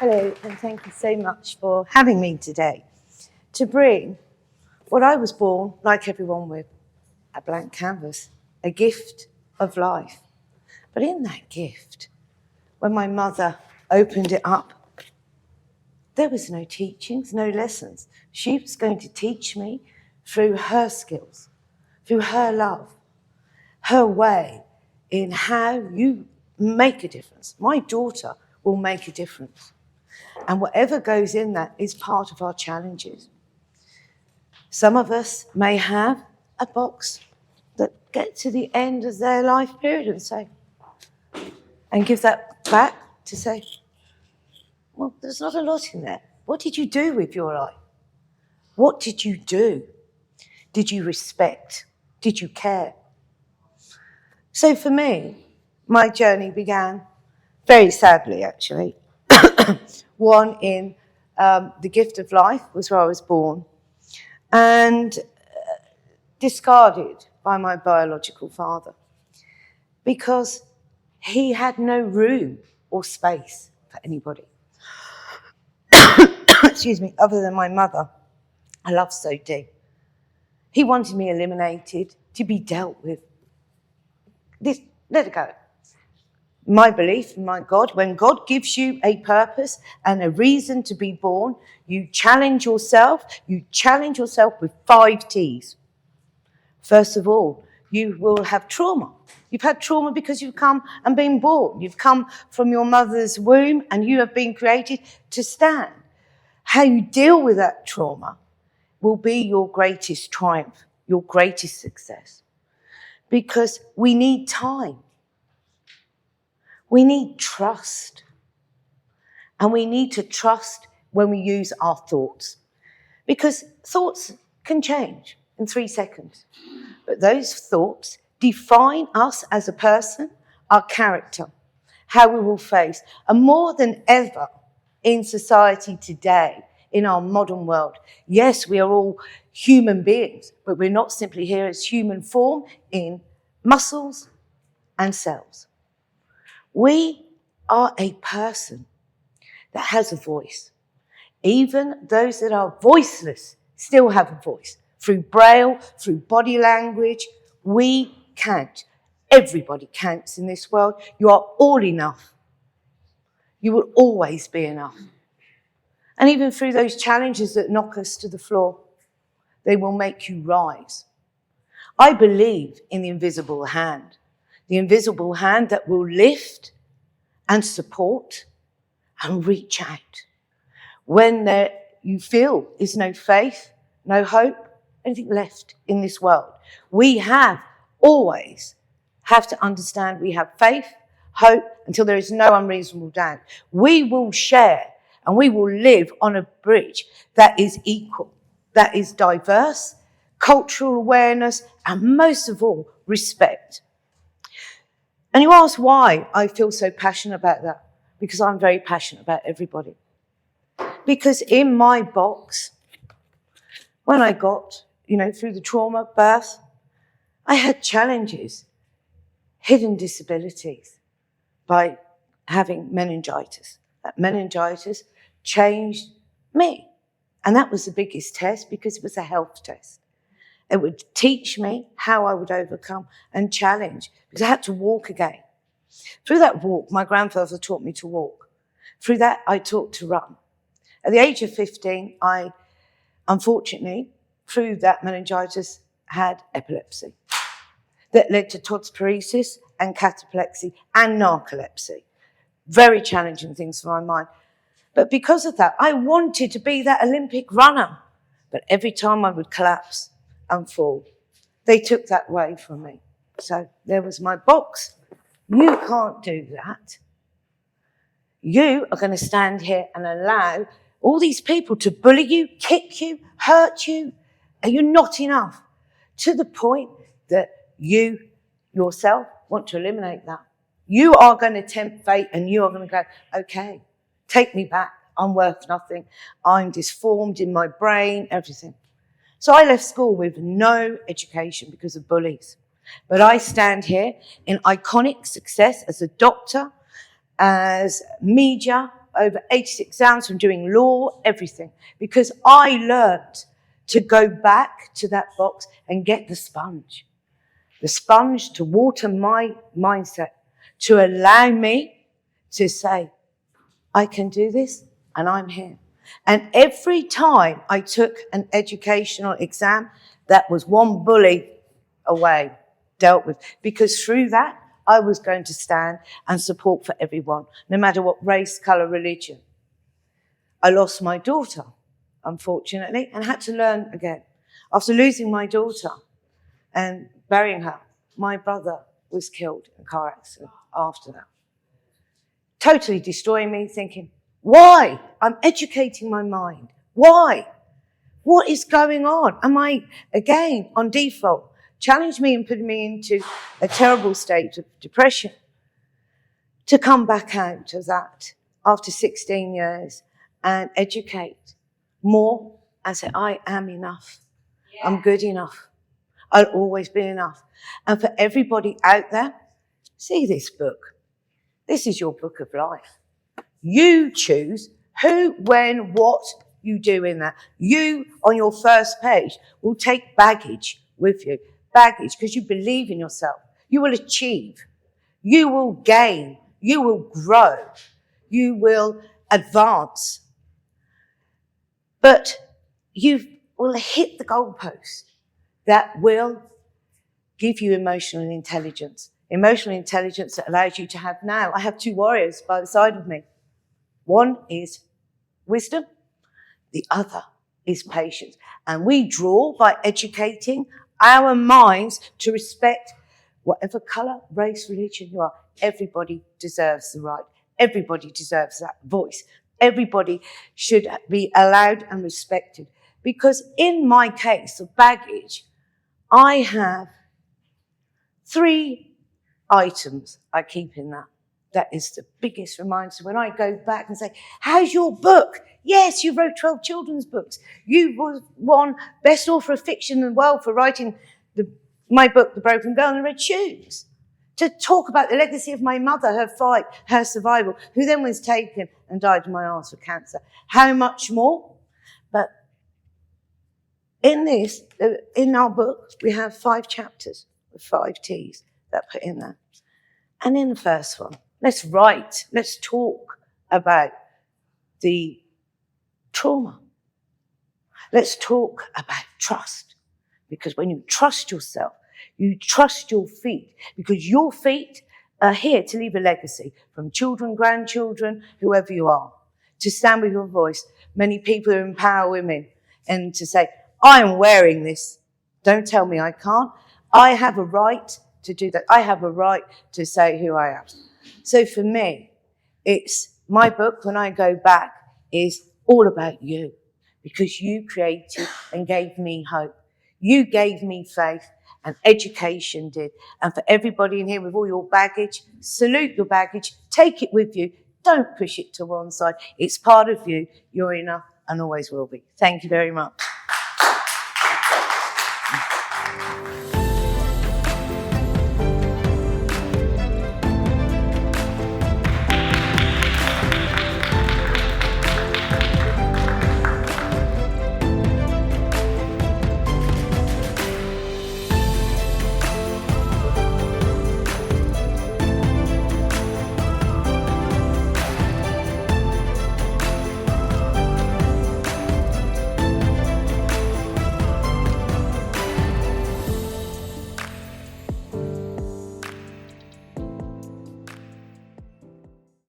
Hello, and thank you so much for having me today to bring what I was born, like everyone, with a blank canvas, a gift of life. But in that gift, when my mother opened it up, there was no teachings, no lessons. She was going to teach me through her skills, through her love, her way in how you make a difference. My daughter will make a difference. And whatever goes in that is part of our challenges. Some of us may have a box that gets to the end of their life period and give that back to say, well, there's not a lot in there. What did you do with your life? What did you do? Did you respect? Did you care? So for me, my journey began very sadly, actually. One in the gift of life was where I was born, and discarded by my biological father because he had no room or space for anybody. Excuse me, other than my mother, I love so deep. He wanted me eliminated, to be dealt with. This, let it go. My belief in my God, when God gives you a purpose and a reason to be born, you challenge yourself with 5 T's. First of all, you will have trauma. You've had trauma because you've come and been born. You've come from your mother's womb and you have been created to stand. How you deal with that trauma will be your greatest triumph, your greatest success. Because we need time. We need trust. And we need to trust when we use our thoughts. Because thoughts can change in 3 seconds. But those thoughts define us as a person, our character, how we will face. And more than ever in society today, in our modern world, yes, we are all human beings, but we're not simply here as human form in muscles and cells. We are a person that has a voice. Even those that are voiceless still have a voice. Through braille, through body language, we count. Everybody counts in this world. You are all enough. You will always be enough. And even through those challenges that knock us to the floor, they will make you rise. I believe in the invisible hand that will lift and support and reach out. When you feel there's no faith, no hope, anything left in this world, we always have to understand we have faith, hope, until there is no unreasonable doubt. We will share and we will live on a bridge that is equal, that is diverse, cultural awareness, and most of all, respect. And you ask why I feel so passionate about that. Because I'm very passionate about everybody. Because in my box, when I got, through the trauma birth, I had challenges, hidden disabilities by having meningitis. That meningitis changed me. And that was the biggest test because it was a health test. It would teach me how I would overcome and challenge because I had to walk again. Through that walk, my grandfather taught me to walk. Through that, I taught to run. At the age of 15, I, unfortunately, through that meningitis, had epilepsy that led to todsparesis and cataplexy and narcolepsy. Very challenging things for my mind. But because of that, I wanted to be that Olympic runner. But every time I would collapse and fall, they took that away from me. So there was my box. You can't do that. You are going to stand here and allow all these people to bully you, kick you, hurt you, and you're not enough. To the point that you yourself want to eliminate that. You are going to tempt fate and you are going to go, okay, take me back. I'm worth nothing. I'm disformed in my brain, everything. So I left school with no education because of bullies. But I stand here in iconic success as a doctor, as media, over 86 exams from doing law, everything, because I learned to go back to that box and get the sponge to water my mindset, to allow me to say, I can do this and I'm here. And every time I took an educational exam, that was one bully away, dealt with, because through that, I was going to stand and support for everyone, no matter what race, colour, religion. I lost my daughter, unfortunately, and had to learn again. After losing my daughter and burying her, my brother was killed in a car accident after that. Totally destroying me, thinking, why? I'm educating my mind. Why? What is going on? Am I, again, on default? Challenged me and put me into a terrible state of depression. To come back out of that after 16 years and educate more and say, I am enough. Yeah. I'm good enough. I'll always be enough. And for everybody out there, see this book. This is your book of life. You choose who, when, what you do in that. You, on your first page, will take baggage with you. Baggage, because you believe in yourself. You will achieve. You will gain. You will grow. You will advance. But you will hit the goalpost that will give you emotional intelligence. Emotional intelligence that allows you to have now. I have 2 warriors by the side of me. One is wisdom. The other is patience. And we draw by educating our minds to respect whatever colour, race, religion you are. Everybody deserves the right. Everybody deserves that voice. Everybody should be allowed and respected. Because in my case of baggage, I have 3 items I keep in that. That is the biggest reminder. So when I go back and say, how's your book? Yes, you wrote 12 children's books. You won Best Author of Fiction in the World for writing my book, The Broken Girl in the Red Shoes. To talk about the legacy of my mother, her fight, her survival, who then was taken and died in my arms with cancer. How much more? But in our book, we have 5 chapters with 5 T's that I put in there. And in the first one, let's talk about the trauma. Let's talk about trust. Because when you trust yourself, you trust your feet, because your feet are here to leave a legacy from children, grandchildren, whoever you are, to stand with your voice. Many people who empower women and to say, I am wearing this. Don't tell me I can't. I have a right to do that. I have a right to say who I am. So for me, it's my book, when I go back, is all about you, because you created and gave me hope. You gave me faith, and education did. And for everybody in here with all your baggage, salute your baggage, take it with you. Don't push it to one side. It's part of you. You're enough and always will be. Thank you very much.